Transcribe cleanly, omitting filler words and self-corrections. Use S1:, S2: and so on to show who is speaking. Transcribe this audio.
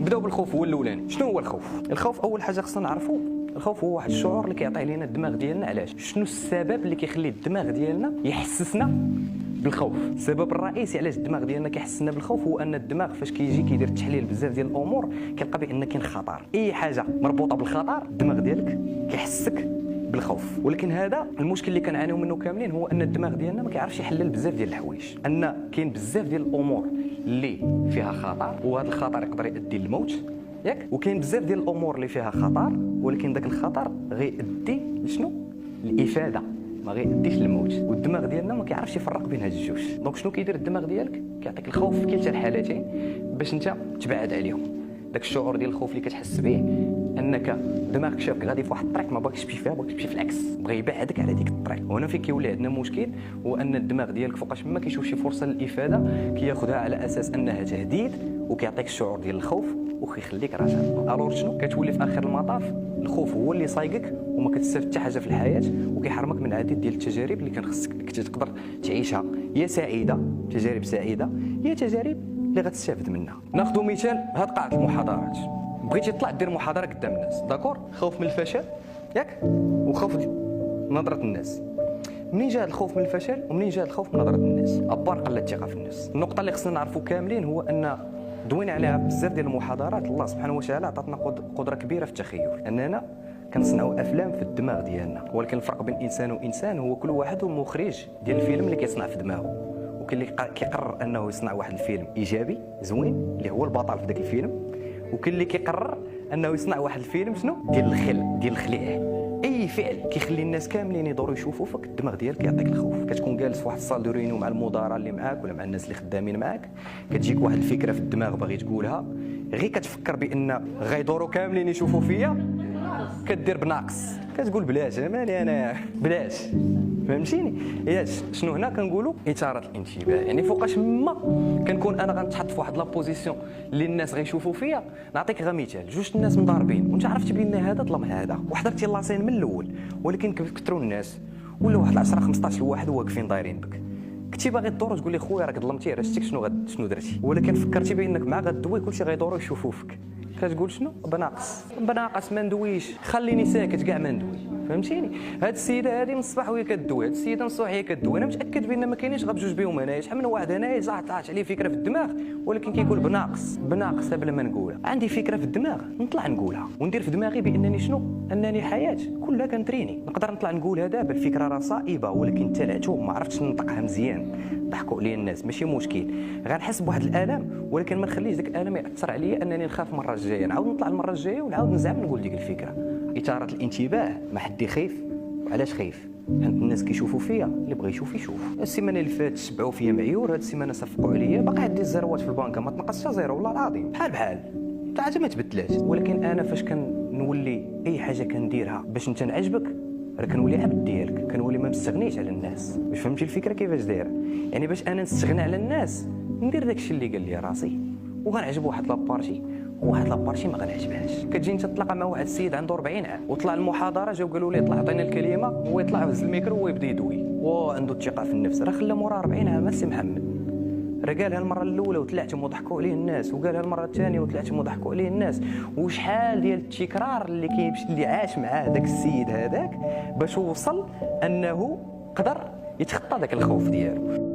S1: نبداو بالخوف هو الاولاني. شنو هو الخوف؟ الخوف اول حاجه خصنا نعرفوا، الخوف هو واحد الشعور اللي كيعطيه لينا الدماغ ديالنا. علاش؟ شنو السبب اللي كيخلي الدماغ ديالنا يحسسنا بالخوف؟ السبب الرئيسي علاش الدماغ ديالنا كيحسسنا بالخوف هو ان الدماغ فاش كيجي كيدير التحليل بزاف ديال الامور كيلقى بان كاين خطر. اي حاجه مربوطه بالخطر الدماغ ديالك كيحسك بالخوف. ولكن هذا المشكل اللي كنعانيو منه كاملين، هو ان الدماغ ديالنا ما كيعرفش يحلل بزاف ديال الحوايج، ان كاين بزاف ديال الامور اللي فيها خطر وهذا الخطر يقدر يؤدي للموت ياك، وكاين بزاف ديال الامور اللي فيها خطر ولكن ذاك الخطر غيؤدي لشنو؟ الافاده، ما غيؤديش للموت. والدماغ ديالنا ما كيعرفش يفرق بين هاد الجوج. دونك شنو كيدير الدماغ ديالك؟ كيعطيك الخوف في كلتا الحالتين باش انت تبعد عليهم. داك الشعور ديال الخوف اللي كتحس به انك دماغك شافك غادي في واحد الطريق ما باغيش تمشي فيها، باغي تمشي في العكس، بغى يبعدك على ديك الطريق. وهنا فين كيولي عندنا مشكل، هو ان الدماغ ديالك فوقاش ما كيشوف شي فرصه للافاده كياخذها على اساس انها تهديد وكيعطيك الشعور ديال الخوف وكيخليك راجع. الور شنو كتولي في اخر المطاف؟ الخوف هو اللي صايقك وما كتستافد حتى حاجه في الحياه، وكيحرمك من العديد ديال التجارب اللي كان خصك تقدر تعيشها، يا سعيده، تجارب سعيده، يا تجارب اللي غتستافد منها. ناخذ مثال، هاد قاعه المحاضرات، بغيتي تطلع دير محاضره قدام الناس، داكور؟ خوف من الفشل ياك، وخوف نظره الناس. منين جا الخوف من الفشل ومنين جا الخوف من نظره الناس؟ ابار قله الثقه في النفس. النقطه اللي خصنا نعرفوا كاملين هو ان دوينا عليها بزاف ديال المحاضرات، الله سبحانه وتعالى عطاتنا قدره كبيره في التخيل، اننا كنصنعوا افلام في الدماغ ديالنا. ولكن الفرق بين انسان وانسان هو كل واحد هو مخرج ديال الفيلم اللي كيصنع في دماغه. وكاين اللي كيقرر انه يصنع واحد الفيلم ايجابي زوين اللي هو البطل في ذاك الفيلم، وكاين اللي كيقرر انه يصنع واحد الفيلم شنو ديال الخل، ديال الخليع. اي فعل كيخلي الناس كاملين يدوروا يشوفوا فيك، الدماغ ديالك يعطيك الخوف. كتكون جالس في واحد الصال دو ريونيون مع المدراء اللي معاك ولا مع الناس اللي خدامين معاك، كتجيك واحد الفكره في الدماغ باغي تقولها، غير كتفكر بان غيدوروا كاملين يشوفوا فيا، كدير بناقص، كتقول بلاش مالي انا بلاش، فهمتيني؟ ياك شنو هنا كنقولوا؟ اثاره الانتباه. يعني فوقاش ما كنكون انا غنتحط في واحد لابوزيسيون اللي الناس غيشوفوا فيا. نعطيك غير مثال، جوج الناس مضاربين وانت عرفتي بان هذا ظلم هذا وحضرتي لاسين من الاول، ولكن كثروا الناس ولا واحد 10 15 واحد واقفين دايرين بك، كنتي باغي تدور وتقول لي خويا راك ظلمتي، راه شنو درتي، ولكن فكرتي بانك مع غدوي كلشي غيدوروا يشوفوا فيك، كتقول شنو؟ بناقص ما ندويش، خليني ساكت كاع ما ندوي، فهمتيني؟ هاد السيده هذه من الصباح وهي كدوي، هاد السيده من الصباح هي كدوي، انا متاكد بان ما كاينينش غير بجوج بهم هنايا، شحال من واحد هنايا طلعت عليه فكره في الدماغ ولكن كيقول بناقص بلا ما نقولها. عندي فكره في الدماغ نطلع نقولها وندير في دماغي بانني شنو؟ انني حياه كلها كنتريني، نقدر نطلع نقولها دابا الفكره راه صائبه ولكن تلعتو ما عرفتش ننطقها مزيان، ضحكوا عليا الناس، ماشي مشكل، غنحس بواحد الالم ولكن ما نخليش داك الالم ياثر عليا انني نخاف المره الجايه، نعاود نطلع المره الجايه ونعاود نزعم نقول ديك الفكره. اثاره الانتباه، ما حد يخيف. وعلاش خايف؟ حيت الناس كيشوفوا فيا، اللي بغى يشوف يشوف. السيمانه اللي فاتت شبعوا فيا معيور، هاد السيمانه صفقوا عليا، باقي عندي الزيروات في البنكه ما تنقصش زيرو والله العظيم، بحال حتى ما تبدلات. ولكن انا فاش كنولي اي حاجه كنديرها باش انت نعجبك، راه كنولي عبد ديالك، كنولي ما مستغنيش على الناس. باش فهمتي الفكره كيفاش دايره؟ يعني باش انا نستغنى على الناس ندير داكشي اللي قال لي راسي وغنعجب واحد لابارتي وواحد لابارتي ما غنعجبهاش. كتجي انت تطلق مع واحد السيد عنده 40 عام وطلع المحاضره، جاو قالوا ليه طلع عطينا الكلمه، هو يطلع هز الميكرو ويبدا يدوي عنده الثقه في النفس، راه خلى مورا 40 عام السي محمد، راه قالها المره الاولى وطلعتم وضحكوا عليه الناس، وقالها المره الثانيه وطلعتم وضحكوا عليه الناس، وشحال ديال التكرار اللي كيمشي اللي عاش معاه داك السيد هذاك باش وصل انه قدر يتخطى داك الخوف ديالو.